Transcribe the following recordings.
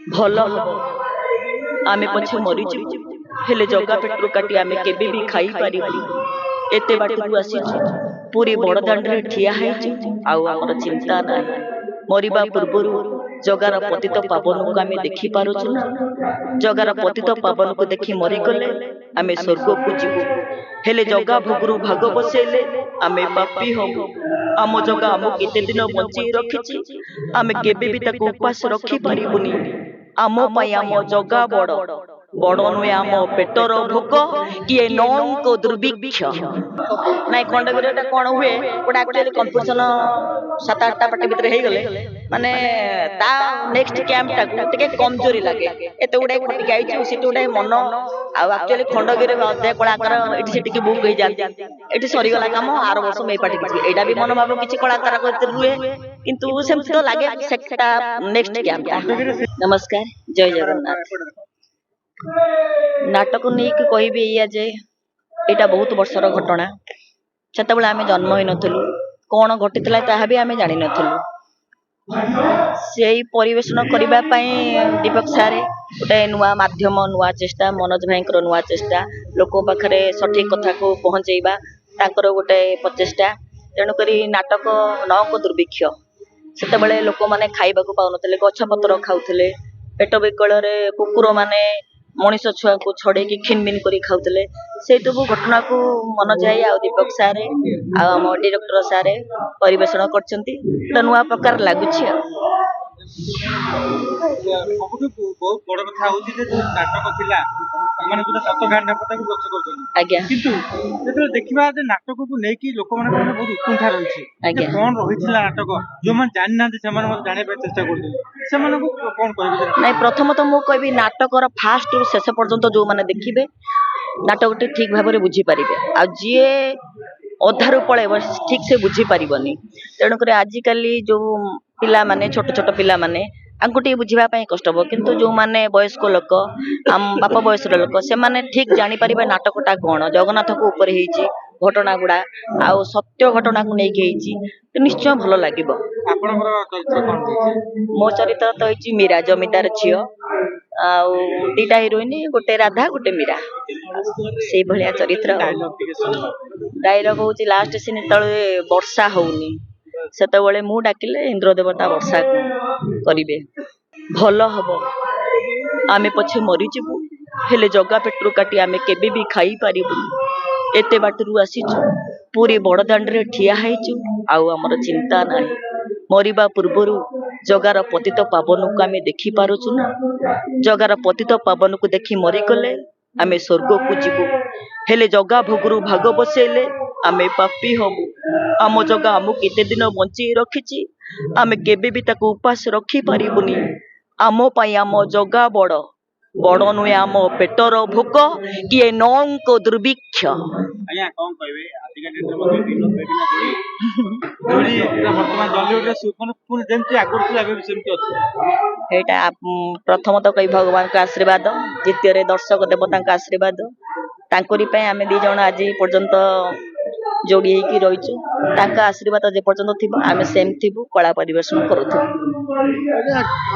भल आमे पछे मरीजु हेले जगा पेटरू काटी आमे केबे भी खाई पारिबु एते बाटरू आसीछु पूरी बड़दांड रे ठिया हैछु आउ हमर चिंता नाही मरिबा पूर्वरु जगार पतित पावन को आमे देखि पारुछु ना जगार पतित पावन को देखि मरी गले आमे स्वर्ग को जीवु हेले जगा भोगरु भाग बसेले आमे पापी होबु आम जगा आम केते दिन बंची रखिछि आमे केबे भी ताको उपास रखि पारिबुनी आम पाई आम जगा बड़ बड़ नुहे आम पेटर भोक किए नौंक दुर्भिक्ष नाई खंडगिरी कौन हुए गोटे एक्चुअली कंपटीशन 7-8टा पार्टी भितर हो गले माने ता नेक्स्ट कैंप टा कमजोरी लगे एत गुड़ाई खटिक आई सीट गुड़ाई मन आक्चुअली खंडगिरी अध्याय कलाकार ये सेटिक बुक हो जाती ये सरीगला कम आर वर्ष मे पार्टी यहाँ भी मन भाव किसी कलाकार रुहे किंतु सेमती तो लगे नेक्स्ट कैंप। नमस्कार जय जगन्नाथ। नाटक नहीं कहबी या जे एटा बहुत वर्षर घटना सेतबेले आमे जन्म होई नथलु कौन घटितला ताहा भी आमे जानि नथलु सेई परिवेषण करिबा पई दीपक सारे गोटे नुआ माध्यम नुआ चेष्टा मनोज भाईकर नुआ चेष्टा लोक पाखरे सठिक कथा को पहुंचेबा ताकर गोटे प्रचेष्टा तेणुकरी नाटक नौक दुर्भिक्ष सेतबेले लोक माने खाइबा को पाउनथले गछ पत्र खाउथले पेट बिकल रे कुकुर माने मनीष छुआ को छड़े की खिनमिन करी खाउथले से सब घटना को मन जाए आ दीपक सारे आम डायरेक्टर सारे परिवेषण करछंती नुआ प्रकार लागुछि बहुत बड़ कथा होची जे नाटक थिला माने जोटा सतघाट नाटक को गछ करछन आज्ञा किंतु जेते देखिबा जे नाटक को नेकी लोक माने बहुत उत्कंठा रहिछि आज्ञा कोन रहिथिला नाटक जो मन जानि ना से मन जाने पे चेष्टा करछन से मन को कोन कहबे नहीं प्रथम तो मु कहबी नाटक रो फास्ट रु शेष पर्यंत जो माने देखिबे नाटक टी ठीक भाबरे बुझी पारिबे आ जिए अधारू पळेब ठीक से बुझी पारिबनी तेणुकर आजिकाली जो पिला माने छोट छोट पिला माने आंकु टी बुझिबा पई कष्ट हो किंतु जो माने वयस्क लोक आम बापा वयस्क लोक से माने ठीक जानि पारिबे नाटकटा कोन जगन्नाथ को ऊपर हेची घटना गुड़ा आ सत्य घटना को नहीं हेची तो निश्चय भलो लागिबो। आपनकर चरित्र कोन मो चरित्र तो हेची मीरा जमीदार छियो आ दीटा हिरोइन गोटे राधा गोटे मीरा से भलिया चरित्र डायलॉग होची लास्ट सीन तळे वर्षा होउनी सेतबेले मु डाकिले इंद्र देवता वर्षा करिवे भलो हबो आमे पछे मरी जिवु हेले जगा पेटरू काटी आमे केबे भी खाई पारिबु एते बाटरू आसीछु पूरी बड़दांड रे ठिया हैछु आउ हमर चिंता नाही मरिबा पूर्वरु जगार पतित पावन को आमे देखि पारुछु ना जगार पतित पावन को देखि मरी गले आमे स्वर्ग को जीवु हेले जगा भोगरु भाग बसेले आमे पापी होबु आम जगा आम केते दिन बंची रखिछि आमे केबे भी ताको उपास रखि पारिबुनी आम पाई आम जगा बड़ बड़ नुहे आम पेटर भोक किए नौंक दुर्भिक्ष आया कोन कहबे आदिका डेट मध्ये दिन बेबिना जोड़ी वर्तमान जॉलीवुड रे सुपन पुन जेंति आगुर थला बे सेमति अछि एटा प्रथम तो कई भगवान का आशीर्वाद द्वितीय रे दर्शक देवता का आशीर्वाद तांकोरी पे आमे दी जण आज पर्यंत जोड़ी हेकी रहिछु तांका आशीर्वाद जे पर्यंत थिबो आमे सेम थिबो कला परिवेषण करूथु।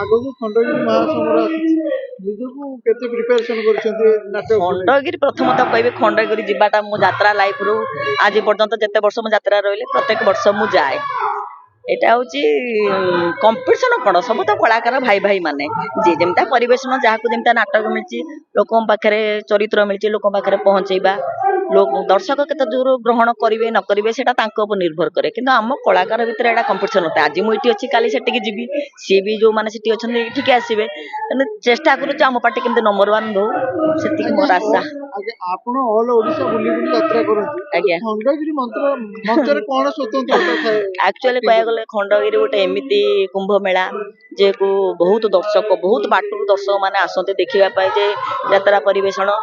आगो को खंडगिरी महासमर निजको केते प्रिपरेशन करछन्ते नाटक खंडगिरी प्रथम तो कहबे खंडगिरी जिबाटा मो यात्रा लाइफ रु आज पर्यंत जते वर्ष मो यात्रा रहले प्रत्येक वर्ष मु जाए एटा होची कंपटीशन कोन सब तो कलाकार भाई भाई माने जे जेमता परिवेषण जाहाको जेमता नाटक मिलची लोकम पाखरे चरित्र मिलची लोकम पाखरे पहुंचेबा लोक दर्शक केते दूर ग्रहण करिवे न करिवे सेटा तांको ऊपर निर्भर करे किंतु हम कलाकार भितर एटा कंपटीशन होता आज मु इटी अछि काली सेटिक जिबी सी भी जो माने सेटी अछन ठीक आसीबे तने चेष्टा करू हम पार्टी केमते नंबर 1 हो सेति मोर आशा आज आपण ऑल ओडिसा बुली बुली यात्रा करथि आज्ञा खंडगिरी मंत्र कोन स्वतंत्रता थाए एक्चुअली कहया गले खंडगिरी गोटे एमिति कुंभ मेला जे को बहुत दर्शक बहुत बाटू दर्शक माने आसते देखिबा पाए जे यात्रा परिवेषण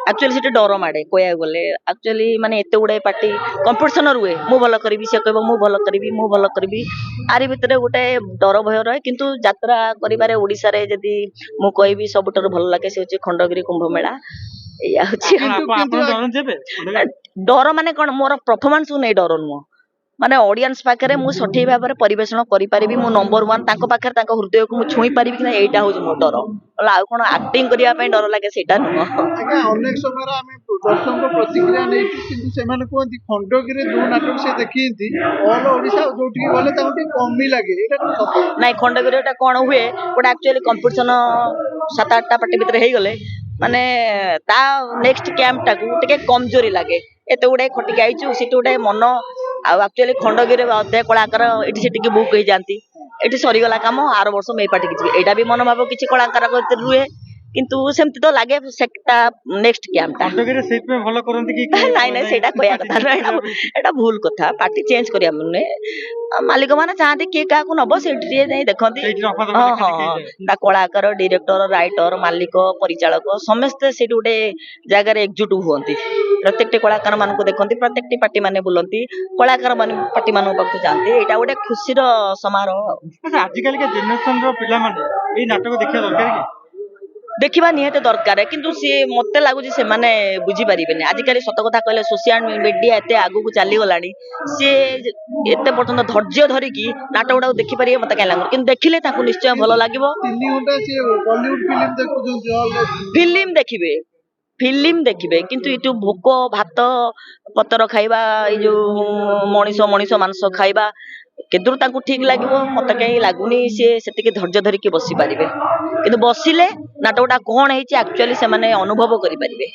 एक्चुअली सेटे डर माडे कहया गले एक्चुअली माने एते गुडे पार्टी कंपटीशन रुए मु भलो करबी से कहबो मु भलो करबी आरी भितरे गोटे डर भय रहे किंतु यात्रा करिबारे ओडिसा रे जदी मु कहबी सबटर भलो लागे से होची खंडगिरी कुंभ मेला या होची डर जेबे डर माने कोन मोर परफॉर्मेंस नै डर नुह ମାନେ ଅଡିଏନ୍ସ ପାଖରେ ମୁଁ ସଠିକ ଭାବରେ ପରିବେଷଣ କରିପାରିବି, ମୁଁ ନମ୍ବର ୱାନ୍ ତାଙ୍କ ପାଖରେ ତାଙ୍କ ହୃଦୟକୁ ମୁଁ ଛୁଇଁ ପାରିବି କି ନା, ଏଇଟା ହଉଛି ମୋ ଡର। ଆଉ କଣ ଆକ୍ଟିଂ କରିବା ପାଇଁ ଡର ଲାଗେ ସେଇଟା ନୁହଁ। ଆଜ୍ଞା ଅନେକ ସମୟରେ ଆମେ ଦର୍ଶକଙ୍କ ପ୍ରତିକ୍ରିୟା ନେଇଛୁ, କିନ୍ତୁ ସେମାନେ କୁହନ୍ତି ଖଣ୍ଡଗିରିରେ ଯୋଉ ନାଟକ ସେ ଦେଖିଛନ୍ତି ଅଲ ଓଡିଶା ଯୋଉଠିକି ଗଲେ ତାଙ୍କୁ ଟିକେ କମି ଲାଗେ, ଏଇଟା କଣ ସତ? ନାଇଁ ଖଣ୍ଡଗିରିଟା କଣ ହୁଏ, ଗୋଟେ ଆକ୍ଚୁଆଲି କମ୍ପିଟିସନ 7-8ଟା ପାର୍ଟି ଭିତରେ ହେଇଗଲେ ମାନେ ତା ନେକ୍ସଟ କ୍ୟାମ୍ପ ଟାକୁ ଟିକେ କମଜୋରି ଲାଗେ। ଏତେ ଗୁଡାଏ ଖଟିକି ଆଇଛୁ, ସେଠି ଗୋଟେ ମନ ଆଉ ଆକ୍ଚୁଆଲି ଖଣ୍ଡଗିରି ଅଧେ କଳାକାର ଏଠି ସେଠିକି ବୁକ୍ ହେଇଯାନ୍ତି, ଏଠି ସରିଗଲା କାମ ଆର ବର୍ଷ ମୁଁ ଏଇ ପାର୍ଟିକି ଯିବି, ଏଇଟା ବି ମନୋଭାବ କିଛି କଳାକାର ଭିତରେ ରୁହେ। କିନ୍ତୁ ସେମିତି ତ ଲାଗେ ସେଟା ନେକ୍ସଟ କ୍ୟାମ୍ପଟା। ଖଣ୍ଡଗିରିରେ ସେଇଥିପାଇଁ ଭଲ କରନ୍ତି କି ନାଇଁ ନାଇଁ ସେଇଟା କହିବା କଥା ନୁହେଁ, ଏଟା ଭୁଲ କଥା। ପାର୍ଟି ଚେଞ୍ଜ କରିବା ନୁହେଁ, ମାଲିକ ମାନେ ଚାହାନ୍ତି କିଏ କାହାକୁ ନବ ସେଇଠି ଟିକେ ଯାଇ ଦେଖନ୍ତି। ସେଇଠି ରଫା ହଁ ଦଫା ହଁ ଲେଖା ହଁ ଲେଖି ହେଇଯାଏ। ତା କଳାକାର, ଡିରେକ୍ଟର, ରାଇଟର, ମାଲିକ, ପରିଚାଳକ ସମସ୍ତେ ସେଇଠି ଗୋଟେ ଜାଗାରେ ଏକଜୁଟ ହୁଅନ୍ତି। ପ୍ରତ୍ୟେକଟି କଳାକାର ମାନଙ୍କୁ ଦେଖନ୍ତି, ପ୍ରତ୍ୟେକଟି ପାର୍ଟି ମାନେ ବୁଲନ୍ତି, କଳାକାର ମାନେ ପାର୍ଟି ମାନଙ୍କ ପାଖକୁ ଯାଆନ୍ତି, ଏଇଟା ଗୋଟେ ଖୁସିର ସମାରୋହ। ଆଚ୍ଛା ଆଜିକାଲିକା ଜେନେରେସନର ପିଲାମାନେ ଏଇ ନାଟକ ଦେଖିବା ଦରକାର କି? ଦେଖିବା ନିହାତି ଦରକାର, କିନ୍ତୁ ସିଏ ମତେ ଲାଗୁଛି ସେମାନେ ବୁଝିପାରିବେନି। ଆଜିକାଲି ସତ କଥା କହିଲେ ସୋସିଆଲ ମିଡିଆ ଏତେ ଆଗକୁ ଚାଲିଗଲାଣି, ସିଏ ଏତେ ପର୍ଯ୍ୟନ୍ତ ଧୈର୍ଯ୍ୟ ଧରିକି ନାଟକ ଗୁଡାକୁ ଦେଖିପାରିବେ ମତେ କାହିଁ ଲାଗୁନି, କିନ୍ତୁ ଦେଖିଲେ ତାଙ୍କୁ ନିଶ୍ଚୟ ଭଲ ଲାଗିବ। 3 ଘଣ୍ଟା ସିଏ ବଲିଉଡ ଫିଲ୍ମ ଦେଖୁଛନ୍ତି ହଲରେ। ଫିଲ୍ମ ଦେଖିବେ କିନ୍ତୁ ଏଇ ଯୋଉ ଭୋକ ଭାତ ପତର ଖାଇବା, ଏଇ ଯୋଉ ମଣିଷ ମାଂସ ଖାଇବା କେଦୂର ତାଙ୍କୁ ଠିକ ଲାଗିବ ମତେ କାହିଁ ଲାଗୁନି ସିଏ ସେତିକି ଧୈର୍ଯ୍ୟ ଧରିକି ବସି ପାରିବେ। କିନ୍ତୁ ବସିଲେ ନାଟକଟା କଣ ହେଇଛି ଆକ୍ଚୁଆଲି ସେମାନେ ଅନୁଭବ କରିପାରିବେ।